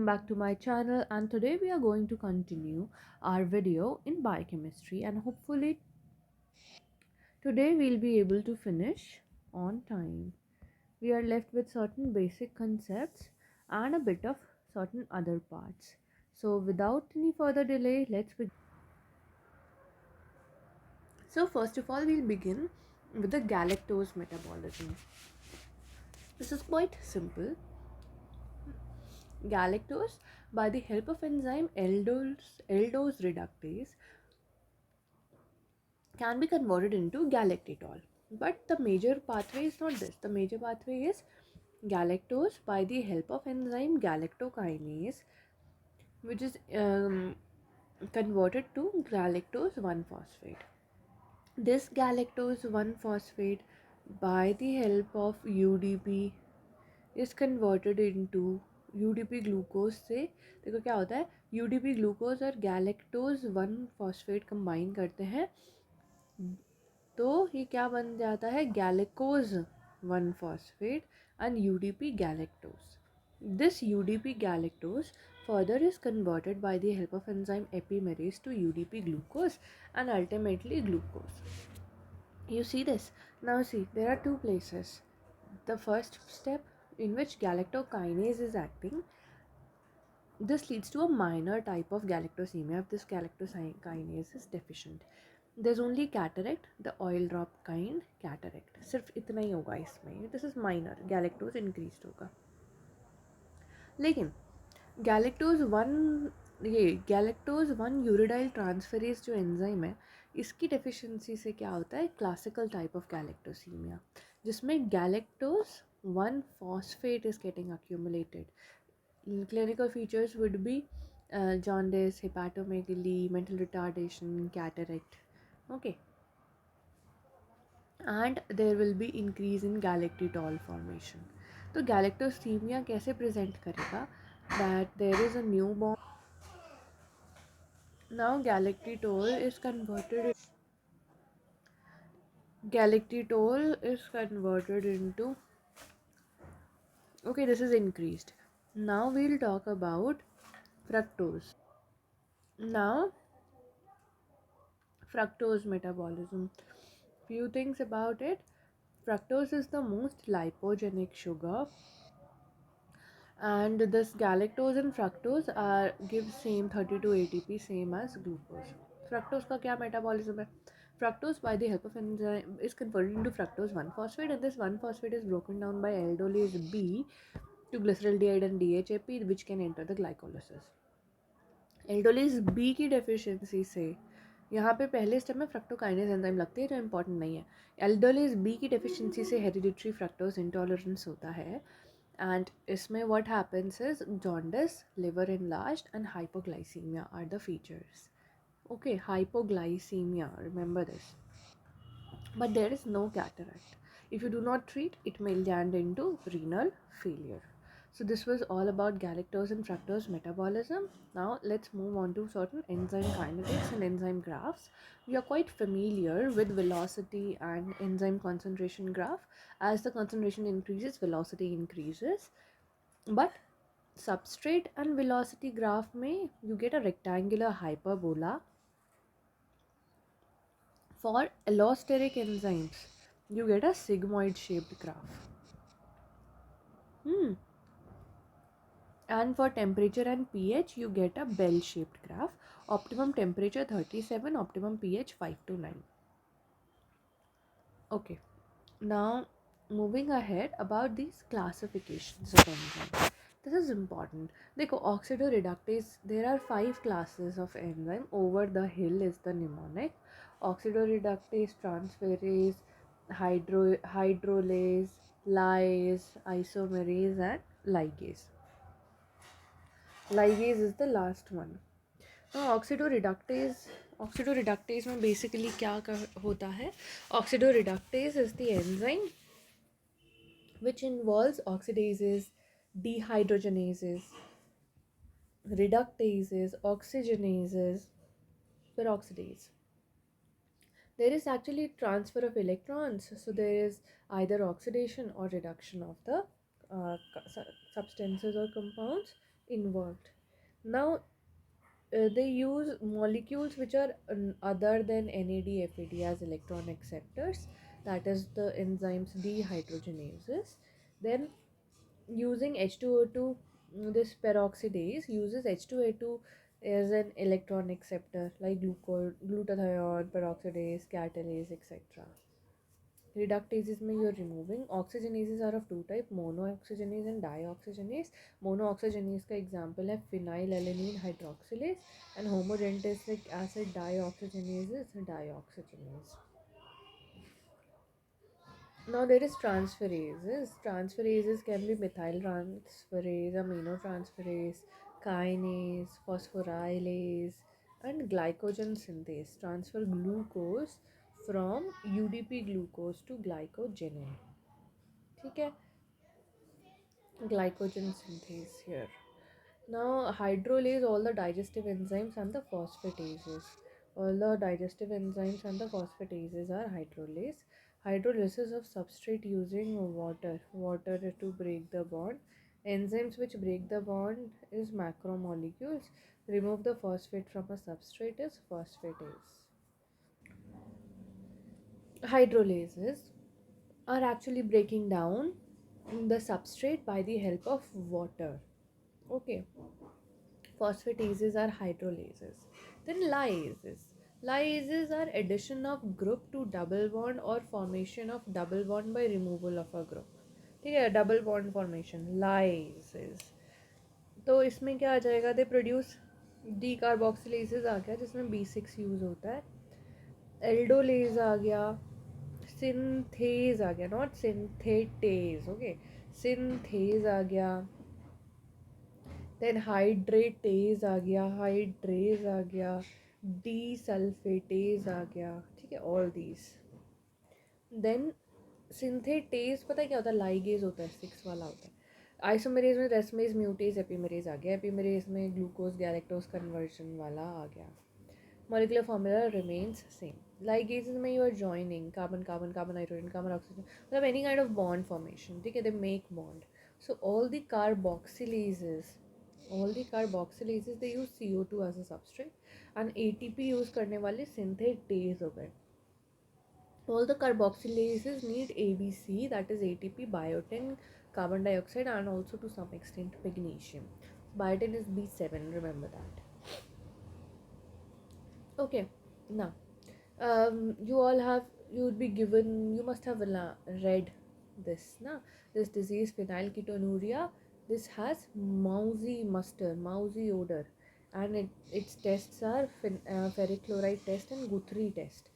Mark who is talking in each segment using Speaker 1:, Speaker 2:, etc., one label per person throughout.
Speaker 1: Back to my channel, and today we are going to continue our video in biochemistry, and hopefully today we'll be able to finish on time. We are left with certain basic concepts and a bit of certain other parts. So without any further delay, let's begin. So first of all, we'll begin with the galactose metabolism. This is quite simple. Galactose, by the help of enzyme aldose reductase, can be converted into galactitol. But the major pathway is not this. The major pathway is galactose by the help of enzyme galactokinase, which is converted to galactose 1 phosphate. This galactose 1 phosphate by the help of UDP is converted into UDP glucose से देखो क्या होता है UDP glucose और galactose 1 phosphate combine करते हैं तो ये क्या बन जाता है गैलेकोज 1 phosphate and UDP galactose. This UDP galactose further is converted by the help of enzyme epimerase to UDP glucose and ultimately glucose. You see this? Now see, there are two places. The first step in which galactokinase is acting, this leads to a minor type of galactosemia if this galactokinase is deficient. There's only cataract, the oil drop kind cataract. सिर्फ इतना ही होगा इसमें. This is minor. Galactose increased होगा. लेकिन galactose one यूरिडाइल transferase जो enzyme है इसकी deficiency से क्या होता है क्लासिकल टाइप ऑफ गैलेक्टोसीमिया जिसमें galactose 1 phosphate is getting accumulated. Clinical features would be jaundice, hepatomegaly, mental retardation, cataract. Okay, and there will be increase in galactitol formation. तो galactosaemia कैसे प्रेजेंट करेगा that there is a newborn. Now galactitol is converted into, okay, this is increased. Now we'll talk about fructose. Now fructose metabolism, few things about it. Fructose is the most lipogenic sugar, and this galactose and fructose are give same 32 ATP same as glucose. Fructose का क्या metabolism है? Fructose by the help of enzyme is converted into fructose 1 phosphate, and this 1 phosphate is broken down by aldolase B to glyceraldehyde and DHAP, which can enter the glycolysis. aldolase B की deficiency से यहाँ पे पहले step में फ्रक्टोकाइनेज enzyme लगती है जो important नहीं है. एल्डोलेज बी की डेफिशिएंसी से हेरिडिटरी फ्रक्टोज इंटॉलरेंस होता है and इसमें what happens is jaundice, liver enlarged and hypoglycemia are the features. Okay, hypoglycemia, remember this. But there is no cataract. If you do not treat, it may land into renal failure. So this was all about galactose and fructose metabolism. Now let's move on to certain enzyme kinetics and enzyme graphs. We are quite familiar with velocity and enzyme concentration graph. As the concentration increases, velocity increases. But substrate and velocity graph में you get a rectangular hyperbola. For allosteric enzymes, you get a sigmoid shaped graph. And for temperature and pH, you get a bell shaped graph. Optimum temperature 37, optimum pH 5 to 9. Okay, now moving ahead about these classifications of enzymes. This is important. देखो oxidoreductase, there are 5 classes of enzyme. Over the hill is the mnemonic. Oxidoreductase, transferase, hydrolase, lyase, isomerase and ligase. Ligase is the last one. Now oxidoreductase में basically क्या होता है? Oxidoreductase is the enzyme which involves oxidases, dehydrogenases, reductases, oxygenases, peroxidase. There is actually transfer of electrons, so there is either oxidation or reduction of the substances or compounds involved. Now, they use molecules which are other than NAD FAD as electron acceptors, that is the enzymes dehydrogenases. Then using H2O2, this peroxidase uses H2O2 as an electron acceptor like glutathione, peroxidase, catalase, etc. Reductases में you're removing. Oxygenases are of two type, monooxygenase and dioxygenase. Monooxygenase का example है phenylalanine hydroxylase, and homogentic acid dioxygenase is dioxygenase. Now there is transferases. Transferases can be methyl transferase, aminotransferase, kinase, phosphorylase, and glycogen synthase. Transfer glucose from UDP glucose to glycogen. ठीक है, glycogen synthase here. Now hydrolase, all the digestive enzymes and the phosphatases. All the digestive enzymes and the phosphatases are hydrolase. Hydrolysis of substrate using water to break the bond. Enzymes which break the bond is macromolecules. Remove the phosphate from a substrate is phosphatase. Hydrolases are actually breaking down the substrate by the help of water. Okay, phosphatases are hydrolases. Then lyases. Lyases are addition of group to double bond or formation of double bond by removal of a group. ठीक है, double bond formation lysis. तो इसमें क्या आ जाएगा, they produce D कार्बोक्सिलेसेस आ गया जिसमें B6 use होता है, एल्डोलेज आ गया, सिंथेज आ गया, नॉट सिंथेटेज, ओके, सिंथेज आ गया, देन हाइड्रेटेज आ गया, हाइड्रेज आ गया, डी सल्फेटेज आ गया. ठीक है, ऑल दीज. देन सिंथेटेज पता है क्या होता है, लाइगेज होता है, 6 वाला होता है. आइसोमेरेज में रेसमेज म्यूटेज एपिमेरेज आ गया, एपिमेरेज में ग्लूकोज गैलेक्टोज कन्वर्जन वाला आ गया. Molecular formula remains same. Ligases में you are joining carbon carbon carbon hydrogen carbon oxygen, मतलब any kind of bond formation. ठीक है, they make bond. So all the carboxylases they use CO2 as a substrate and ATP use करने वाले synthetase हो गए. All the carboxylases need ABC, that is ATP, biotin, carbon dioxide, and also to some extent magnesium. Biotin is B7, remember that. Okay, now you must have read this, na? This disease, phenylketonuria, this has mousy odor, and its tests are ferric chloride test and Guthrie test.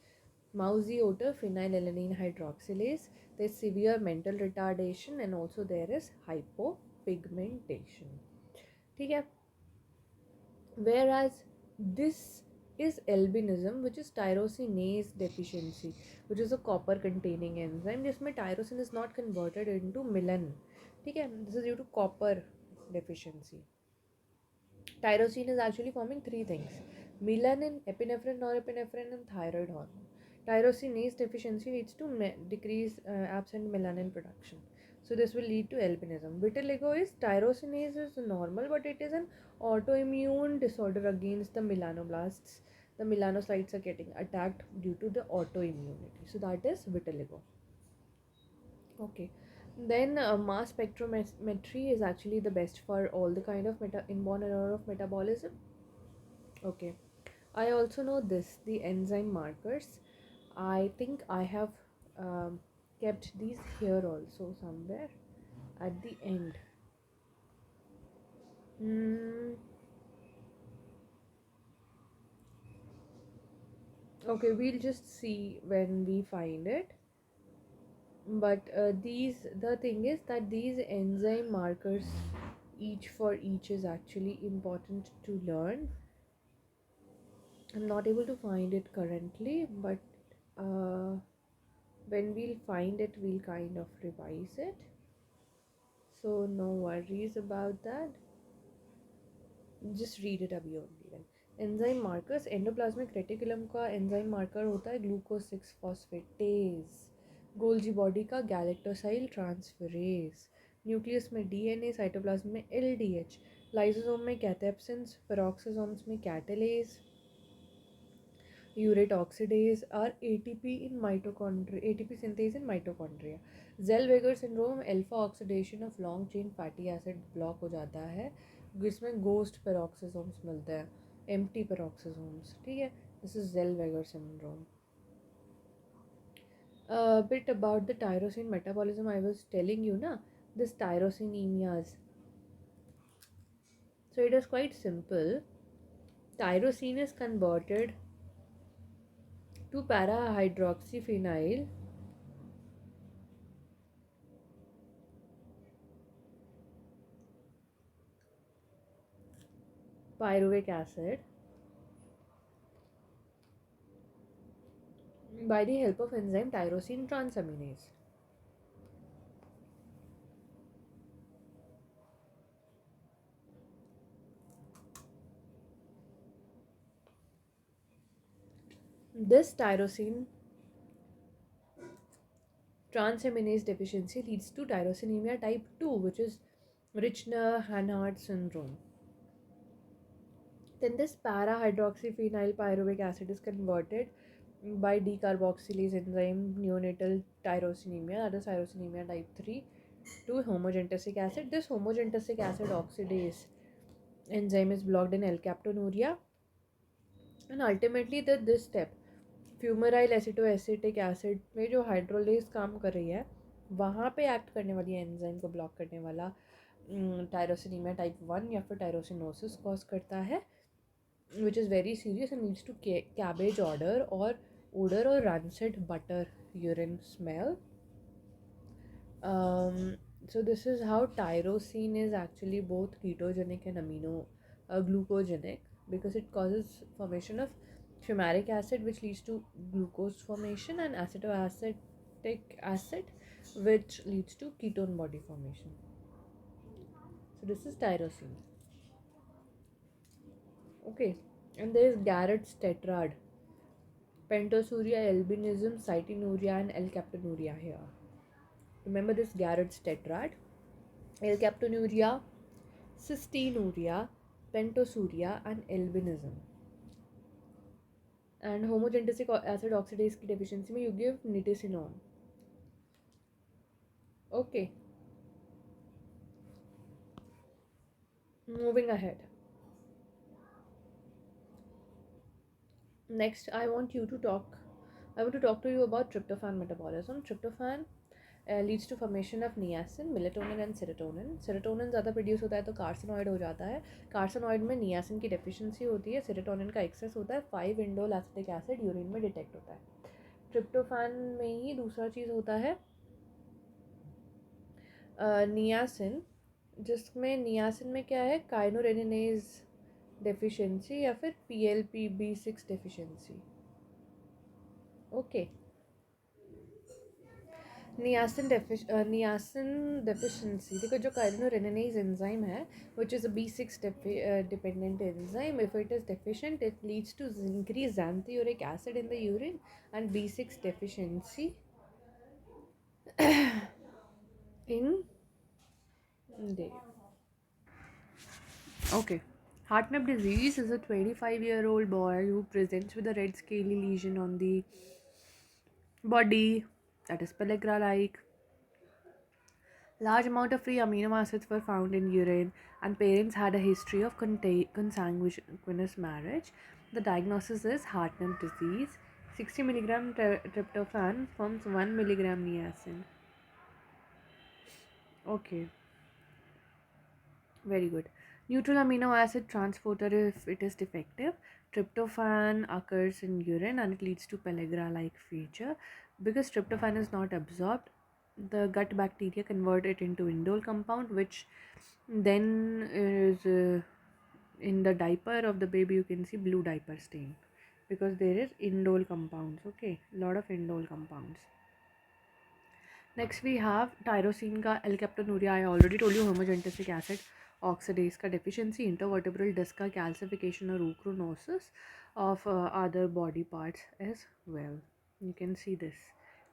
Speaker 1: Mousy odor, phenylalanine hydroxylase. There's severe mental retardation and also there is hypopigmentation. ठीक है, whereas this is albinism, which is tyrosinase deficiency, which is a copper containing enzyme जिसमें tyrosin is not converted into melanin. ठीक है, this is due to copper deficiency. Tyrosine is actually forming three things: melanin, epinephrine, norepinephrine, and thyroid hormone. Tyrosinase deficiency leads to decreased absent melanin production. So this will lead to albinism. Vitiligo is tyrosinase is normal, but it is an autoimmune disorder against the melanoblasts. The melanocytes are getting attacked due to the autoimmunity. So that is vitiligo. Okay. Then mass spectrometry is actually the best for all the kind of inborn error of metabolism. Okay. I also know this, the enzyme markers. I think I have kept these here also somewhere at the end. Okay, we'll just see when we find it. But the thing is that these enzyme markers, each for each, is actually important to learn. I'm not able to find it currently, but when we'll find it, we'll kind of revise it. So no worries about that. Just read it अभी only then. Enzyme markers, endoplasmic reticulum का enzyme marker होता है glucose 6 phosphatase. Golgi body का गैलेक्टोसाइल transferase. Nucleus में DNA, cytoplasm में LDH. Lysosome में कैथेप्सिन्स, पेरोक्सोसोम्स में catalase, urate oxidase are ATP in mitochondria, ATP synthase in mitochondria. Zellweger syndrome alpha oxidation of long chain fatty acid block हो जाता है जिसमें ghost peroxisomes मिलते हैं, empty peroxisomes. ठीक है, this is Zellweger syndrome. A bit about the tyrosine metabolism I was telling you na, this tyrosinemias. So it is quite simple. Tyrosine is converted to para-hydroxyphenyl pyruvic acid by the help of enzyme tyrosine transaminase. This tyrosine transaminase deficiency leads to tyrosinemia type 2, which is Richner-Hanhart syndrome. Then this para-hydroxyphenyl pyruvic acid is converted by decarboxylase enzyme neonatal tyrosinemia, that is tyrosinemia type 3, to homogentasic acid. This homogentasic acid oxidase enzyme is blocked in L-captonuria, and ultimately this step fumaryl acetoacetic acid में जो hydrolase काम कर रही है वहाँ पे act करने वाली एंजाइम को ब्लॉक करने वाला टायरोसिनीमिया टाइप 1 या फिर टायरोसिनोसिस कॉज करता है, which is very serious and leads to cabbage odor or rancid butter urine smell. So this is how tyrosine is actually both ketogenic and glucogenic, because it causes formation of fumaric acid, which leads to glucose formation, and acetoacetic acid, which leads to ketone body formation. So this is tyrosine. Okay, and there is Garrett's tetrad: pentosuria, albinism, cytinuria, and L-captonuria here. Remember this Garrett's tetrad: L-captonuria, cystinuria, pentosuria, and albinism. And homogentasic acid oxidase की deficiency में you give nitisinone. Okay, moving ahead. Next, I want to talk to you about tryptophan metabolism. Tryptophan leads to formation of niacin, melatonin and serotonin. Serotonin ज़्यादा produce होता है तो carcinoid हो जाता है. Carcinoid में नियासिन की डेफिशिएंसी होती है, सेरोटोनिन का एक्सेस होता है, 5-इंडोल एसिटिक एसिड यूरिन में डिटेक्ट होता है. ट्रिप्टोफैन में ही दूसरा चीज़ होता है नियासिन, जिसमें नियासिन में क्या है, काइनोरेनिनेज डेफिशिएंसी या फिर PLP-B6 deficiency. Okay, niacin deficiency, देखो जो काइनोरेनिनेज एंजाइम है which is a B6 dependent enzyme, if it is deficient it leads to increased xanthuric acid in the urine and B6 deficiency in the. Okay. Hartnup disease is a 25-year-old boy who presents with a red scaly lesion on the body that is pellagra-like. Large amount of free amino acids were found in urine, and parents had a history of consanguineous marriage. The diagnosis is Hartnup disease. 60 milligram tryptophan forms 1 milligram niacin. Okay. Very good. Neutral amino acid transporter, if it is defective, tryptophan occurs in urine and it leads to pellagra-like feature. Because tryptophan is not absorbed, the gut bacteria convert it into indole compound, which then is in the diaper of the baby. You can see blue diaper stain because there is indole compounds. Okay, lot of indole compounds. Next we have tyrosine का L-captonuria. I already told you homogentasic acid oxidase का deficiency, intervertebral disc का calcification or ochronosis of other body parts as well. You can see this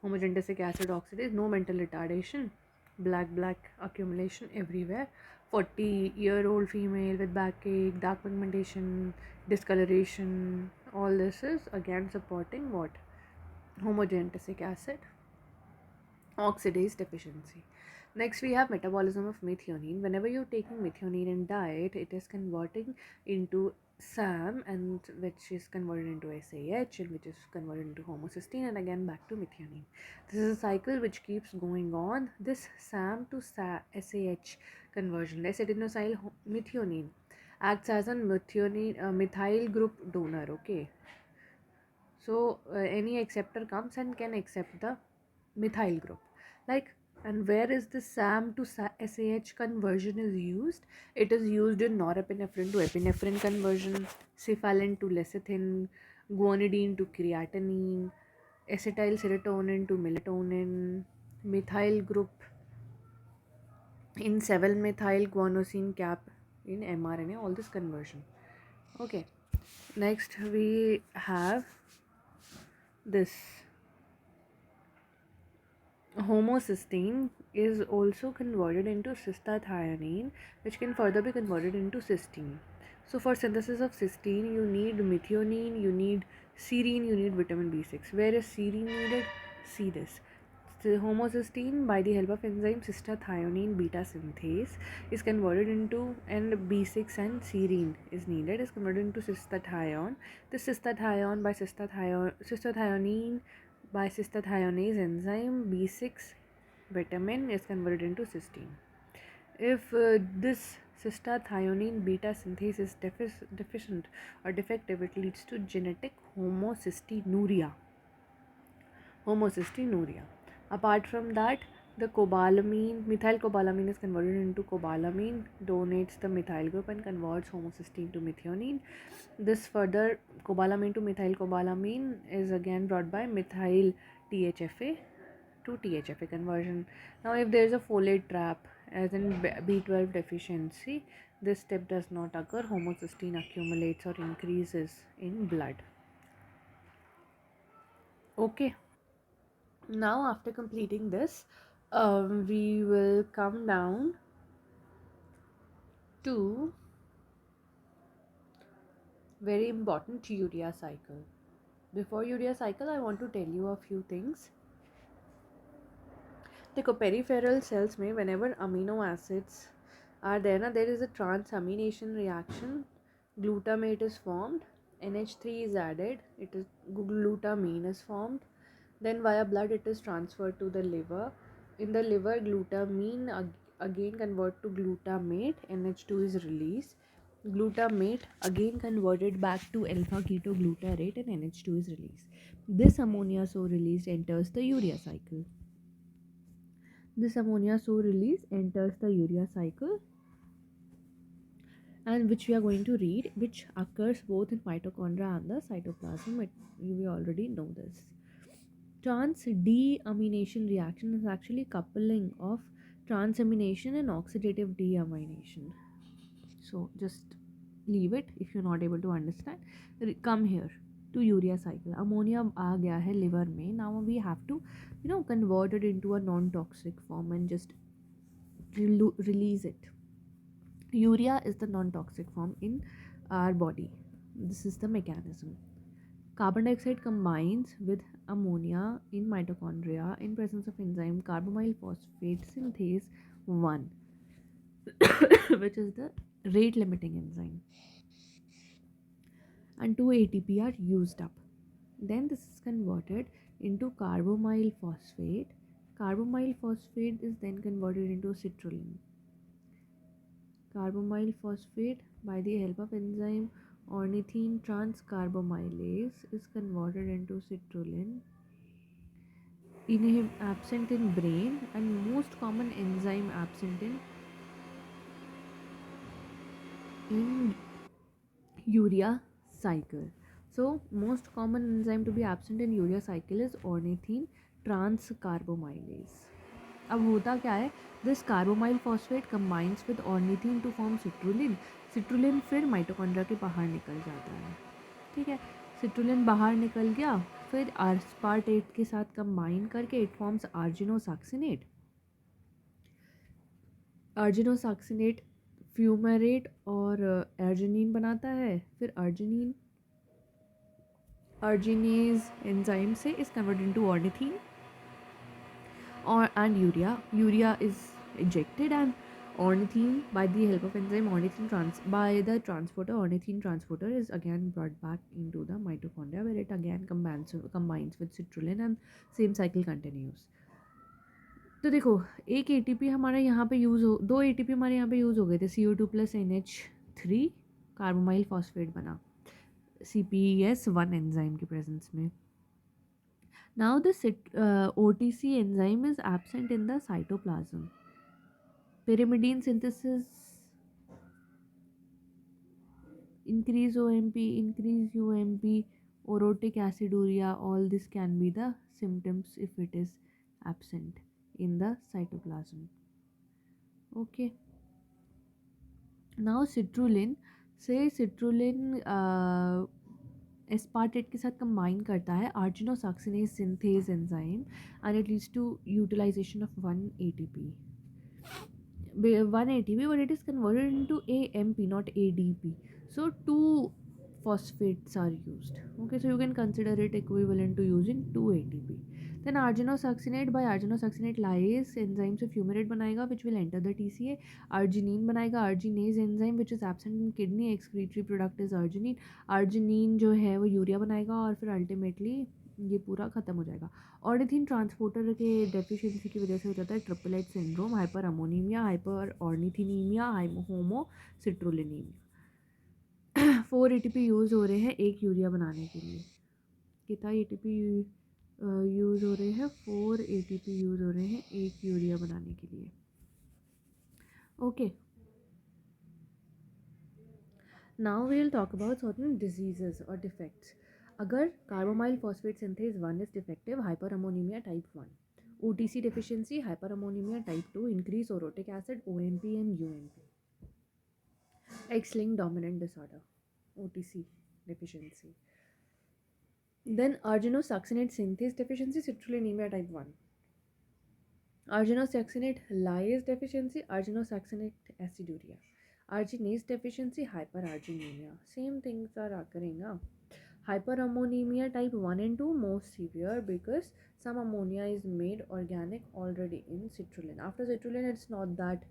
Speaker 1: homogentasic acid oxidase, no mental retardation, black accumulation everywhere, 40-year-old female with backache, dark pigmentation, discoloration. All this is again supporting what? Homogenesic acid oxidase deficiency. Next, we have metabolism of methionine. Whenever you're taking methionine in diet, it is converting into SAM, and which is converted into SAH, and which is converted into homocysteine, and again back to methionine. This is a cycle which keeps going on. This SAM to SAH conversion, acetinosyl methionine, acts as a methionine methyl group donor. Okay, so any acceptor comes and can accept the methyl group, like, and where is the SAM to SAH conversion is used? It is used in norepinephrine to epinephrine conversion, cephalin to lecithin, guanidine to creatinine, acetyl serotonin to melatonin, methyl group in 7 methyl guanosine cap in mRNA, all this conversion. Okay, next we have this homocysteine is also converted into cystathionine, which can further be converted into cysteine. So for synthesis of cysteine, you need methionine, you need serine, you need vitamin B6. Where is serine needed? See this. The homocysteine, by the help of enzyme cystathionine beta synthase, is converted into, and B6 and serine is needed, is converted into cystathione. This cystathione by cystathionine by cystathionase enzyme B6 vitamin is converted into cysteine. If this cystathionine beta synthase is deficient or defective, it leads to genetic homocystinuria. Apart from that, the cobalamin, methyl cobalamin is converted into cobalamin, donates the methyl group and converts homocysteine to methionine. This further cobalamin to methyl cobalamin is again brought by methyl THFA to THFA conversion. Now, if there is a folate trap, as in B12 deficiency, this step does not occur. Homocysteine accumulates or increases in blood. Okay. Now, after completing this, we will come down to very important urea cycle. Before urea cycle, I want to tell you a few things. देखो peripheral cells में whenever amino acids are there ना, there is a transamination reaction, glutamate is formed, NH3 is added, it is glutamine is formed, then via blood it is transferred to the liver. In the liver, glutamine again convert to glutamate, NH2 is released, glutamate again converted back to alpha ketoglutarate and NH2 is released. This ammonia so released enters the urea cycle. This ammonia so released enters the urea cycle, and which we are going to read, which occurs both in mitochondria and the cytoplasm. We already know this. Trans deamination reaction is actually coupling of transamination and oxidative deamination. So just leave it if you're not able to understand. Come here to urea cycle. Ammonia aa gaya hai liver mein. Now we have to convert it into a non-toxic form and just release it. Urea is the non-toxic form in our body. This is the mechanism. Carbon dioxide combines with ammonia in mitochondria in presence of enzyme carbamyl phosphate synthase 1, which is the rate limiting enzyme, and 2 ATP are used up. Then this is converted into carbamyl phosphate. Carbamyl phosphate is then converted into citrulline. Carbamyl phosphate, by the help of enzyme ornithine transcarbamylase, is converted into citrulline. Absent in brain, and most common enzyme absent in urea cycle. So most common enzyme to be absent in urea cycle is ornithine transcarbamylase. अब होता क्या है, this carbamoyl phosphate combines with ornithine to form citrulline. Citrulline फिर mitochondria के बाहर निकल जाता है. ठीक है, सिट्रुलिन बाहर निकल गया, फिर आस्पार्टेट के साथ कंबाइन करके इट फॉर्म्स आर्जिनोसैक्सिनेट. आर्जिनोसैक्सिनेट फ्यूमेरेट और अर्जिनिन बनाता है, फिर अर्जिनिन अर्जिनेज एंजाइम से is converted into ornithine or and urea is ejected, and ornithine by the help of enzyme ornithine by the transporter ornithine transporter is again brought back into the mitochondria, where it again combines with citrulline and same cycle continues. तो देखो, एक ATP हमारा यहाँ पे use हो, दो ATP हमारे यहाँ पे यूज़ हो गए थे, CO2 plus NH3 carbamoyl phosphate बना CPS1 एंजाइम के प्रेजेंस में. Now the OTC enzyme is absent in the cytoplasm. Pyrimidine synthesis, increase OMP, increase UMP, orotic aciduria, all this can be the symptoms if it is absent in the cytoplasm. Okay. Now citrulline, say citrulline aspartate के साथ combine करता है argininosuccinate synthase enzyme and it leads to utilisation of 1 ATP. 1 ATP, but it is converted into AMP, not ADP. So 2 phosphates are used. Okay, so you can consider it equivalent to using 2 ATP. Then arginosuccinate, by arginosuccinate lyase enzyme से fumarate बनाएगा which will enter the TCA. Arginine बनाएगा arginase enzyme which is absent in kidney, excretory product is arginine. Arginine जो है वो urea बनाएगा और फिर ultimately ये पूरा ख़त्म हो जाएगा. ऑर्निथिन ट्रांसपोर्टर के डेफिशिएंसी की वजह से हो जाता है ट्रिपलेट सिंड्रोम, हाइपर अमोनीमिया, हाइपर ऑर्निथिनीमिया, होमो सिट्रोलिनीमिया. 4 ATP यूज़ हो रहे हैं एक यूरिया बनाने के लिए. कितना ATP यूज़ हो रहे हैं? 4 ATP यूज़ हो रहे हैं एक यूरिया बनाने के लिए. Okay, now we will talk about certain diseases और डिफेक्ट्स. अगर carbamoyl phosphate synthase 1 is defective, hyperammonaemia type 1. OTC deficiency, hyperammonemia type 2, increase orotic acid, OMP and UMP. X-linked dominant disorder, OTC deficiency. Then arginosuccinate synthase deficiency, citrullinemia type 1. Arginosuccinate lyase deficiency, arginosuccinate aciduria. Arginase deficiency, hyperarginemia. Same things are occurring now. Hyperammonemia type 1 and 2 most severe because some ammonia is made organic already in citrulline. After citrulline it's not that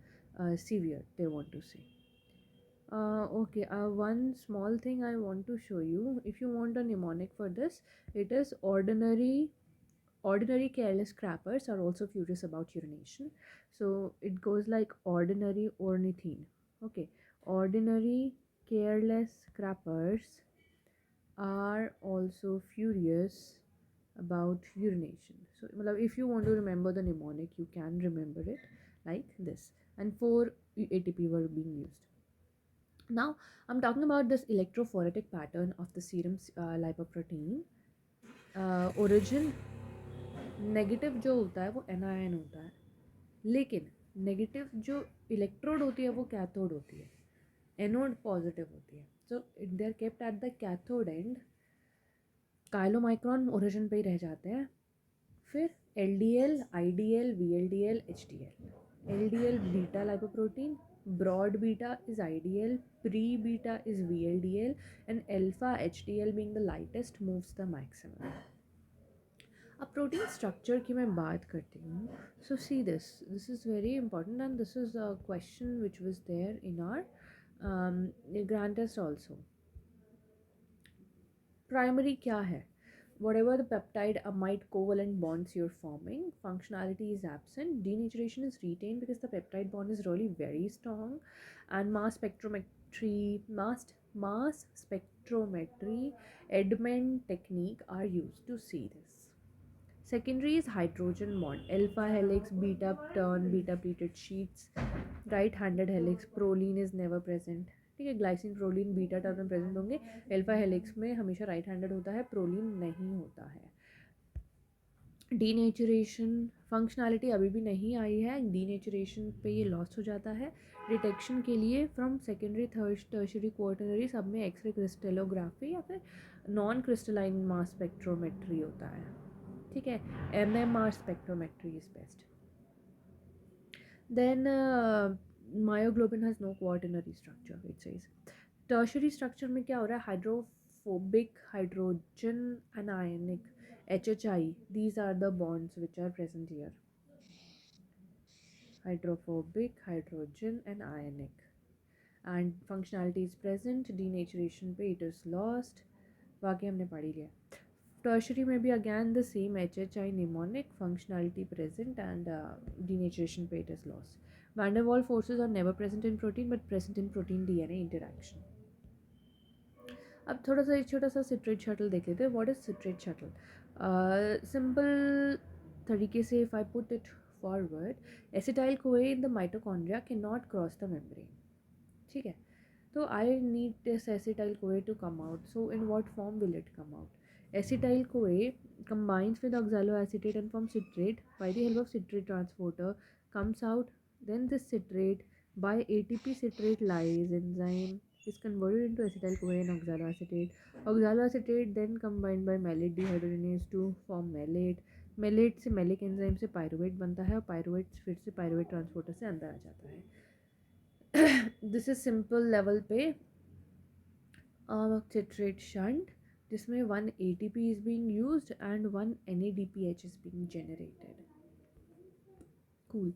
Speaker 1: severe, they want to say. Okay, one small thing I want to show you. If you want a mnemonic for this, it is ordinary careless scrappers are also furious about urination. So it goes like ordinary ornithine. Okay, ordinary careless scrappers are also furious about urination. So if you want to remember the mnemonic, you can remember it like this. And 4 ATP were being used. Now I'm talking about this electrophoretic pattern of the serum lipoprotein. Origin negative जो होता है वो anion होता है, लेकिन negative जो electrode होती है वो कैथोड होती है, एनोड पॉजिटिव होती है. So they are kept at the cathode end. Chylomicron origin पे ही रह जाते हैं. फिर LDL, IDL, VLDL, HDL. LDL beta lipoprotein, broad beta is IDL, pre-beta is VLDL, and alpha HDL being the lightest moves the maximum. अब protein structure की मैं बात करती हूँ. So see this is very important and this is a question which was there in our grand test also. Primary क्या है? Whatever the peptide amide covalent bonds you're forming, functionality is absent, denaturation is retained because the peptide bond is really very strong, and mass spectrometry, Edman technique are used to see this. Secondary is hydrogen bond, alpha helix, beta turn, beta pleated sheets, right-handed helix, proline is never present. ठीक है, glycine proline beta turn में present होंगे, alpha helix में हमेशा right handed होता है, proline नहीं होता है. डीनेचुरेशन फंक्शनैलिटी अभी भी नहीं आई है, डीनेचुरेशन पे ये लॉस हो जाता है. डिटेक्शन के लिए फ्रॉम सेकेंडरी, टर्शियरी, क्वार्टनरी सब में एक्सरे क्रिस्टलोग्राफी या फिर नॉन क्रिस्टलाइन मास स्पेक्ट्रोमेट्री होता है. ठीक है, MMR spectrometry is best. Then myoglobin has no quaternary structure, it says. Tertiary structure में क्या हो रहा है? Hydrophobic, hydrogen anionic, HHI. These are the bonds which are present here. Hydrophobic, hydrogen and ionic. And functionality is present. Denaturation पे it is lost. बाकी हमने पढ़ ही लिया. Tertiary may be again the same, HHI mnemonic, functionality present and denaturation पे it is lost. Van der Waals forces are never present in protein but present in protein DNA interaction. अब थोड़ा सा एक छोटा सा सिट्रेट शटल देख लेते हैं. What is citrate shuttle? Simple तरीके से if I put it forward, acetyl CoA in the mitochondria can not cross the membrane. ठीक है, तो I need this acetyl CoA to come out. So in what form will it come out? Acetyl CoA combines with oxaloacetate and forms citrate. By the help of citrate transporter comes out. Then this citrate by ATP citrate lyase enzyme is converted into acetyl CoA and oxaloacetate. Oxaloacetate then combined by malate dehydrogenase to form malate. malate से maleic enzyme से pyruvate बनता है और pyruvate फिर से pyruvate transporter से अंदर आ जाता है. दिस इज सिंपल लेवल पे citrate shunt जिसमें 1 ATP is being used and 1 NADPH is being generated. Cool.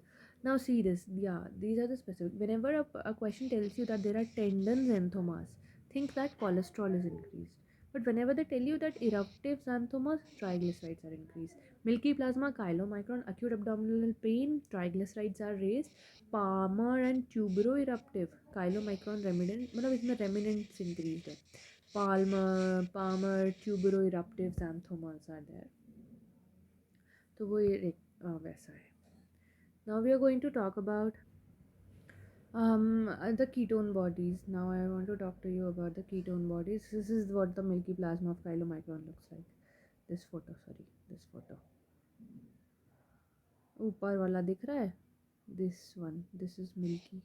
Speaker 1: Now see this. Yeah, these are the specific. Whenever a question tells you that there are tendon xanthomas, think that cholesterol is increased. But whenever they tell you that eruptive xanthomas, triglycerides are increased. Milky plasma, chylomicron, acute abdominal pain, triglycerides are raised. Palmar and tuberoeruptive, chylomicron remnant, मतलब इसमें remnants increased है. Palmar, tuberoeruptive xanthomas are there. तो वो ये वैसा है. Now we are going to talk about the ketone bodies. Now I want to talk to you about the ketone bodies. This is what the milky plasma of chylomicron looks like. This photo. ऊपर वाला दिख रहा है? This one. This is milky.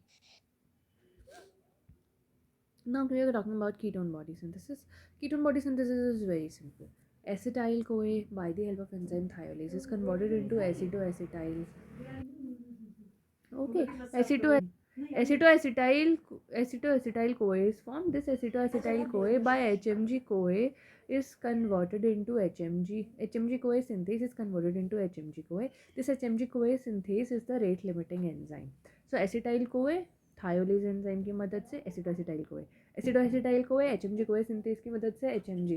Speaker 1: Now we are talking about ketone body synthesis. Ketone body synthesis is very simple. Acetyl CoA by the help of enzyme thiolase is converted into acetoacetyl. Okay, acetoacetyl CoA is formed. This acetoacetyl CoA by HMG CoA is converted into HMG CoA synthase is converted into HMG CoA. This HMG CoA synthase is the rate limiting enzyme. So acetyl CoA thiolase enzyme की मदद से acetoacetyl CoA HMG CoA synthase की मदद से HMG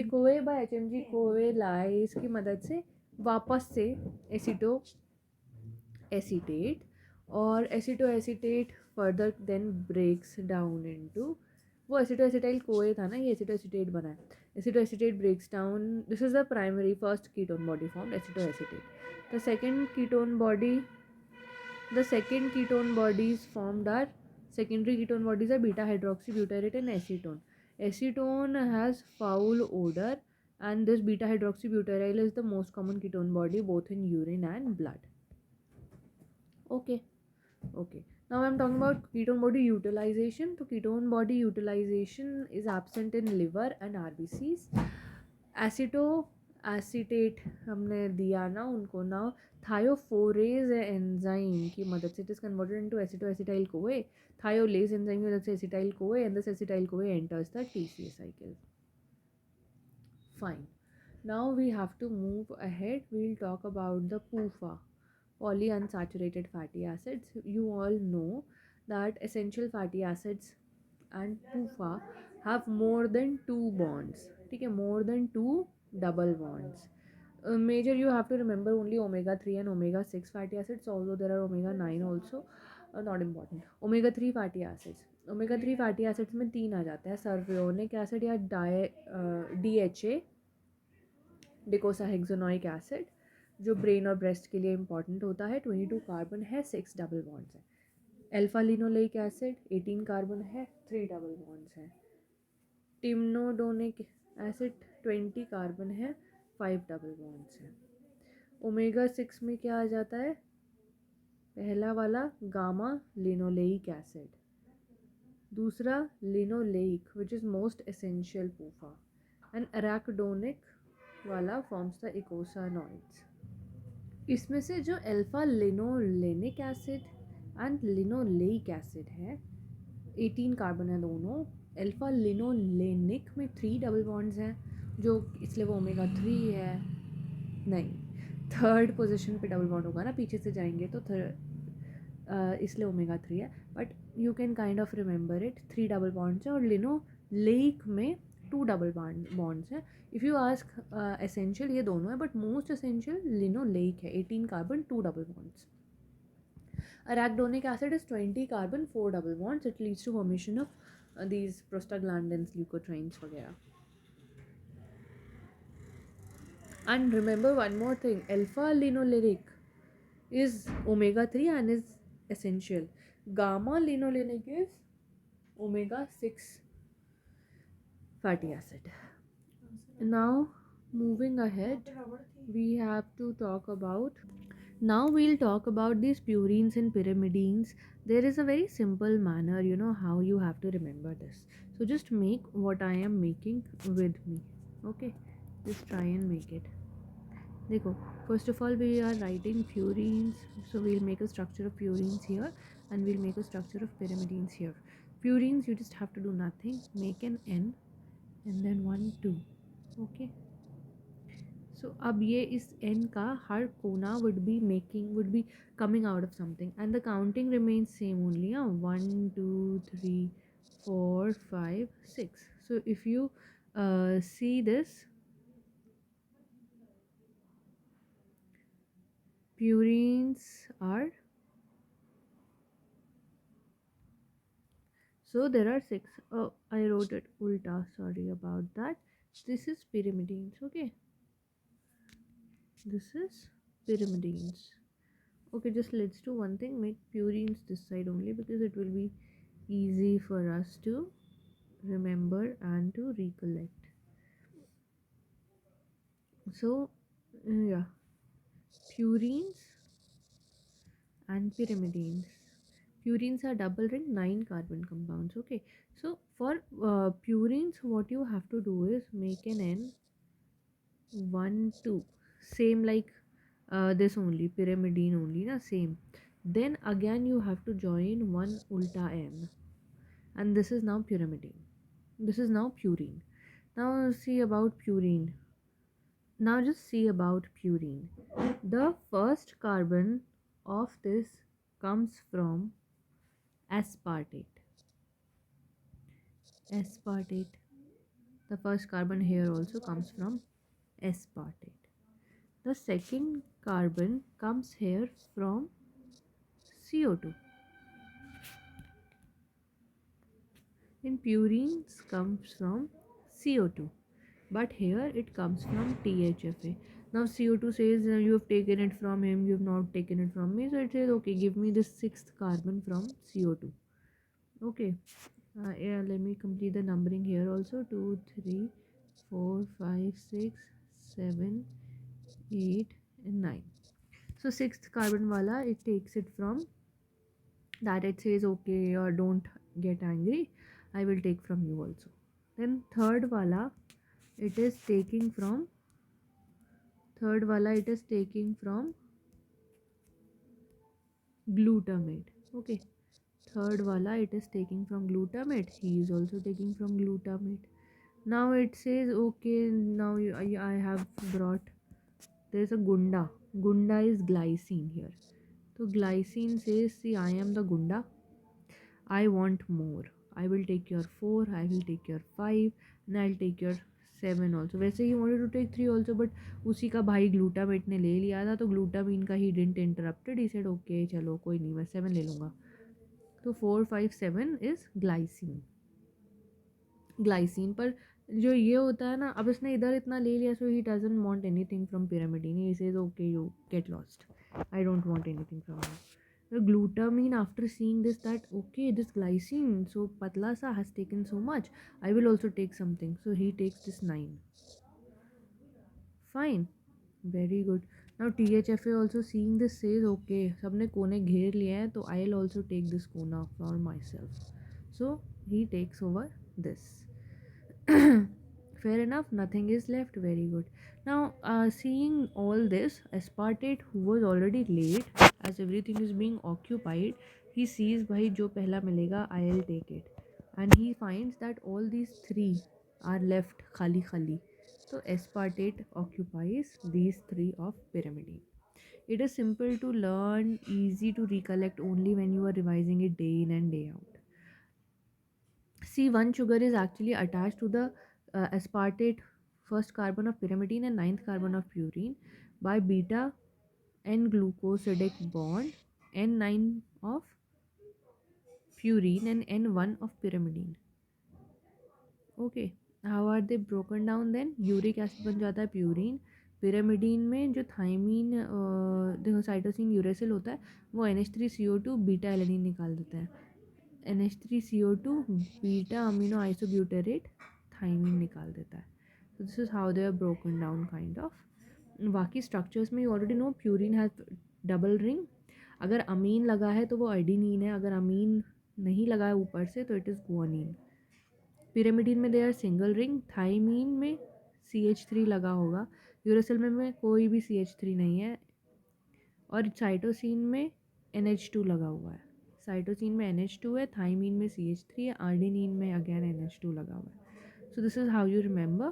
Speaker 1: CoA by HMG CoA lyase की मदद से वापस से acetate और acetoacetate further then breaks down into वो acetoacetyl CoA था ना, ये acetoacetate बना है. Acetoacetate breaks down. This is the primary first ketone body formed, acetoacetate. The second ketone body is formed are secondary ketone bodies are beta hydroxybutyrate and acetone. Acetone has foul odor and this beta hydroxybutyryl is the most common ketone body both in urine and blood. Okay. Now I'm talking about ketone body utilization. So ketone body utilization is absent in liver and RBCs. Acetoacetate हमने दिया ना उनको. Now thiophorease enzyme की मदद से it is converted into acetoacetyl CoA. Thiolase enzyme की मदद से acetyl CoA and this acetyl CoA enters the TCA cycle. Fine. Now we have to move ahead. We'll talk about the PUFA. Polyunsaturated fatty acids. You all know that essential fatty acids and PUFA have more than 2 bonds. Okay, more than 2 double bonds. Major you have to remember only omega-3 and omega-6 fatty acids, although there are omega-9 also. Not important. Omega-3 fatty acids. Omega-3 fatty acids में 3 आ जाता है. Surveonic acid या DHA, डिकोसाहेक्सोनोइक acid, जो brain और breast के लिए important होता है. 22 कार्बन है, 6 डबल बॉन्ड्स है. अल्फा लिनोलेइक एसिड 18 कार्बन है, 3 डबल बॉन्ड्स है. टिमनोडोनिक एसिड 20 कार्बन है, 5 डबल बॉन्ड्स है. ओमेगा 6 में क्या आ जाता है? पहला वाला गामा लिनोलेइक एसिड, दूसरा linoleic which is most essential पूफा, and अराकिडोनिक वाला फॉर्म्स द इकोसानॉइड्स. इसमें से जो alpha linolenic acid and linoleic acid है, 18 कार्बन है दोनों। अल्फा लिनोलेनिक में 3 डबल बॉन्ड्स हैं, जो इसलिए वो ओमेगा 3 है। नहीं, थर्ड पोजीशन पे डबल बॉन्ड होगा ना, पीछे से जाएंगे तो इसलिए ओमेगा 3 है। But you can kind of remember it, 3 double bonds हैं। और लिनोलेइक में 2 डबल बॉन्ड्स हैं। इफ़ यू आस्क एसेंशियल ये दोनों है, बट मोस्ट एसेंशियल लिनोलेइक है, 18 carbon 2 double bonds. Arachidonic acid is 20 carbon 4 double bonds. It leads to formation of these prostaglandins, leukotrienes वगैरह. And remember one more thing, alpha linolenic is omega 3 and is essential. Gamma linolenic is omega 6 fatty acid. Now moving ahead, we have to talk about. Now we'll talk about these purines and pyrimidines. There is a very simple manner, how you have to remember this. So just make what I am making with me. Okay, just try and make it. Dekho, first of all we are writing purines, so we'll make a structure of purines here, and we'll make a structure of pyrimidines here. Purines, you just have to do nothing, make an N and then 1 2. Okay, so अब ये इस n का हर कोना would be coming out of something, and the counting remains same only. 1 2 3 4 5 6. So if you see this, purines are, so there are 6. Oh, I wrote it ulta, sorry about that. This is pyrimidines. Okay, this is pyrimidines. Okay, just let's do one thing, make purines this side only, because it will be easy for us to remember and to recollect. So yeah, purines and pyrimidines. Purines are double ring 9 carbon compounds. Okay, so for purines, what you have to do is make an N 1 2, same like this only, pyrimidine only na, same. Then again you have to join one ulta N, and this is now pyrimidine, this is now purine. Now see about purine. Now just see about purine. The first carbon of this comes from aspartate. Aspartate. The first carbon here also comes from aspartate. The second carbon comes here from CO2. In purines comes from CO2. But here it comes from THFA. Now CO2 says you have taken it from him, you have not taken it from me. So it says, okay, give me the 6th carbon from CO2. Okay, yeah, let me complete the numbering here also. 2 3 4 5 6 7 8 and 9. So 6th carbon wala, it takes it from that. It says, okay, or don't get angry, I will take from you also. Then third wala, it is taking from glutamate. Okay, third wala, it is taking from glutamate, he is also taking from glutamate. Now it says, okay, now I have brought, there is a gunda is glycine here. So glycine says, see, I am the gunda, I want more, I will take your 4, I will take your 5, and I'll take your 7 also. वैसे ही wanted to take 3 also, but उसी का भाई glutamate ने ले लिया था, तो glutamine का ही didn't interrupted. He said, okay, चलो कोई नहीं, मैं 7 ले लूँगा. तो 4 5 7 is glycine पर जो ये होता है ना, अब इसने इधर इतना ले लिया, so he doesn't want anything from pyrimidine. He says, okay, you get lost, I don't want anything from you. The glutamine, after seeing this, that okay, this glycine so patla sa has taken so much, I will also take something, so he takes this 9. Fine, very good. Now THFA also seeing this says, okay, सबने कोने घेर लिया है, तो I'll also take this kona for myself, so he takes over this. Fair enough, nothing is left. Very good. Now seeing all this, aspartate, who was already late, as everything is being occupied, he sees भाई जो पहला मिलेगा I will take it, and he finds that all these 3 are left खाली खाली. तो aspartate occupies these 3 of pyrimidine. It is simple to learn, easy to recollect only when you are revising it day in and day out. See, one sugar is actually attached to the aspartate first carbon of pyrimidine and ninth carbon of purine by beta N-glucosidic bond, N9 of purine and N1 of pyrimidine. Okay, how are they broken down then? Uric acid बन जाता है purine. pyrimidine में जो thiamine देखो cytosine uracil होता है वो NH3CO2 beta alanine निकाल देता है. NH3CO2 बीटा अमीनो आइसोब्यूटेरेट थाइमीन निकाल देता है. So this is how they are broken down kind of. बाकी स्ट्रक्चर्स में you already know purine has double ring. अगर अमीन लगा है तो वो आइडिनीन है, अगर अमीन नहीं लगा है ऊपर से तो इट इज़ गुआनिन. पिरामिडिन में they are single ring. Thymine में CH3 लगा होगा. यूरेसिल में कोई भी CH3 नहीं है. और साइटोसिन में NH2 लगा हुआ है. साइटोसिन में NH2 है, थाइमीन में CH3 है, आर्डिनिन में अगेन NH2 लगा हुआ है. So this is how you remember.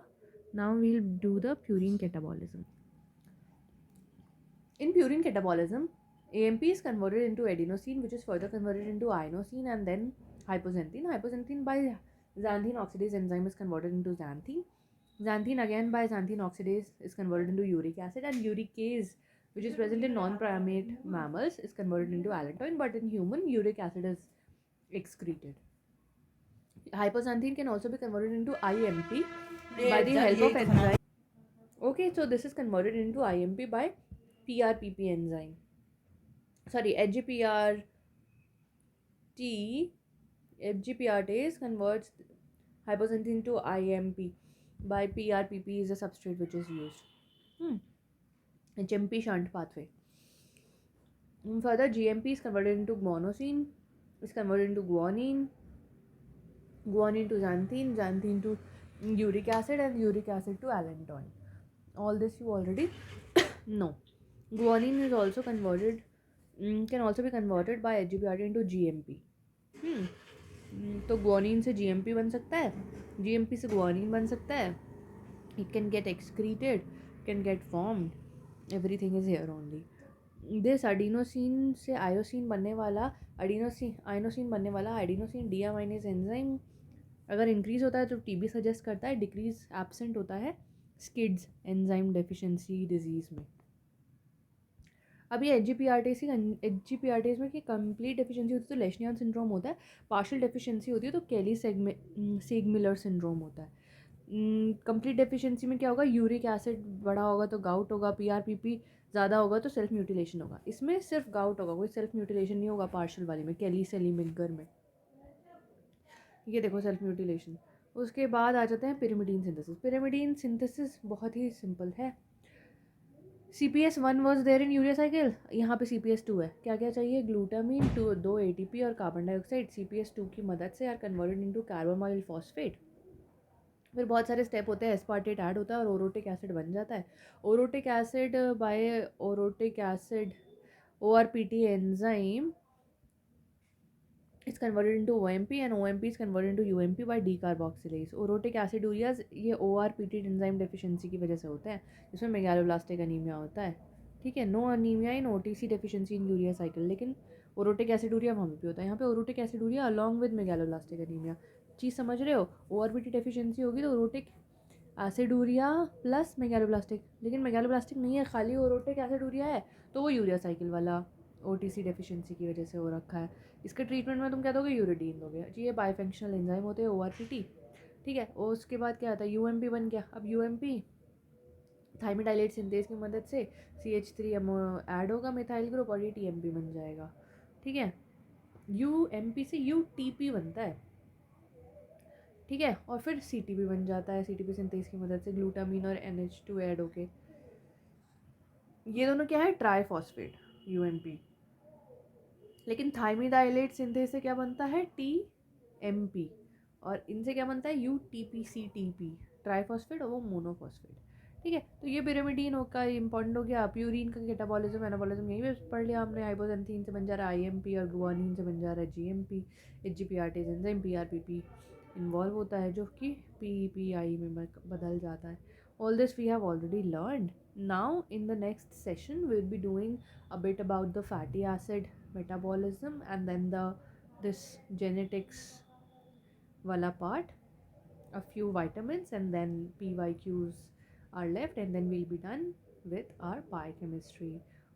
Speaker 1: Now we'll do the purine catabolism. In purine catabolism, AMP is converted into adenosine, which is further converted into inosine and then hypoxanthine. Hypoxanthine by xanthine oxidase enzyme is converted into xanthine. Xanthine again by xanthine oxidase is converted into uric acid, and uricase, which is present in non-primate mammals, is converted into allantoin, but in human, uric acid is excreted. Hypoxanthine can also be converted into IMP by the help of enzyme. Okay, so this is converted into IMP by PRPP enzyme. Sorry, FGPRTase converts hypoxanthine to IMP by PRPP is a substrate which is used. HMP shunt pathway. Further, GMP is converted into guanosine, is converted into guanine, guanine to xanthine, xanthine to uric acid, and uric acid to allantoin. All this you already know. Guanine is also converted, can also be converted by HGPRT into GMP. तो guanine से GMP बन सकता है, GMP से guanine बन सकता है. It can get excreted, can get formed. Everything is here only. This adenosine से आयोसिन बनने वाला आइनोसिन बनने वाला adenosine deaminase एंजाइम अगर इंक्रीज होता है तो TB सजेस्ट करता है, डिक्रीज एब्सेंट होता है स्किड्स एंजाइम डेफिशिएंसी डिजीज़ में. अभी एचजीपीआरटीज में कि कंप्लीट डेफिशिएंसी होती है तो लेशनियन सिंड्रोम होता है. पार्शियल डेफिशिएंसी होती है तो केली सेगमिलर सिंड्रोम होता है. कंप्लीट डेफिशिएंसी में क्या होगा, यूरिक एसिड बढ़ा होगा तो गाउट होगा, पीआरपीपी ज़्यादा होगा तो सेल्फ म्यूटिलेशन होगा. इसमें सिर्फ गाउट होगा, कोई सेल्फ म्यूटिलेशन नहीं होगा पार्शियल वाले में, केली सेलीमिगर में. ये देखो सेल्फ म्यूटिलेशन. उसके बाद आ जाते हैं पिरामिडीन सिंथेसिस. पिरामिडीन सिंथेसिस बहुत ही सिंपल है. CPS1 was there in urea cycle, यहाँ पे CPS2 है. क्या क्या चाहिए, ग्लूटामीन, 2 ATP और कार्बन डाइऑक्साइड CPS2 की मदद से are converted into carbamoyl phosphate. फिर बहुत सारे स्टेप होते हैं, एस्पार्टेट ऐड होता है और ओरोटिक एसिड बन जाता है. Orotic acid by orotic acid ORPT enzyme is converted into OMP and OMP is converted into UMP by decarboxylase. ओरोटिक एसिडूरियाज ये ORPT एंजाइम डेफिशिएंसी की वजह से होते हैं. इसमें मेगालोब्लास्टिक अनीमिया होता है. ठीक है, no anaemia in OTC deficiency in urea cycle, लेकिन ओरोटिक एसिडूरिया वहाँ पे भी होता है. यहाँ पे ओरोटिक एसिडूरिया अलॉन्ग विद मेगालोब्लास्टिक अनीमिया. चीज़ समझ रहे हो, ORPT डेफिशिएंसी होगी तो ओरोटिक एसिडूरिया प्लस मेगालोब्लास्टिक, लेकिन मेगालोब्लास्टिक नहीं है, खाली ओरोटिक एसिडूरिया है तो वो यूरिया साइकिल वाला OTC डेफिशिएंसी की वजह से हो रखा है. इसके ट्रीटमेंट में तुम क्या दोगे, यूरिडीन दोगे जी. ये बाईफंक्शनल एंजाइम होते हैं ORPT. ठीक है, और उसके बाद क्या आता है, UMP बन गया. अब UMP थाइमिडाइलेट सिंथेज की मदद से CH3 ऐड होगा मिथाइल ग्रुप और ये TMP बन जाएगा. ठीक है, UMP से UTP बनता है. ठीक है, और फिर CTP बन जाता है. CTP सिंथेज की मदद से ग्लूटामीन और NH2 ऐड होके ये दोनों क्या है, ट्राईफॉस्फेट UMP. लेकिन थाइमिडाइलेट सिंथेज से क्या बनता है, TMP, और इनसे क्या बनता है, UTP CTP ट्राईफॉस्फेट और वो मोनोफॉस्फेट. ठीक है, तो ये pyrimidine का इंपॉर्टेंट हो गया। प्यूरिन का कैटाबॉलिज्म एनाबॉलिज्म यही पे पढ़ लिया हमने। हाइपोजेंथीन से बन जा रहा है आईएमपी और गुआनिन से बन जा रहा है GMP. HGPRT enzyme PRPP involve होता है जो कि पीपीआई में बदल जाता है। All this we have already learned. Now in the next session we will be doing a bit about the fatty acid metabolism and then the this genetics wala part, a few vitamins, and then pyqs are left, and then we'll be done with our biochemistry.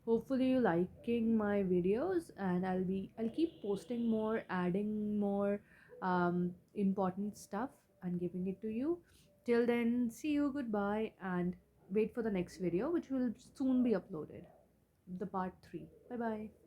Speaker 1: Hopefully you liking my videos, and I'll keep posting more, adding more important stuff and giving it to you. Till then, see you, goodbye, and wait for the next video which will soon be uploaded, the part 3. Bye bye.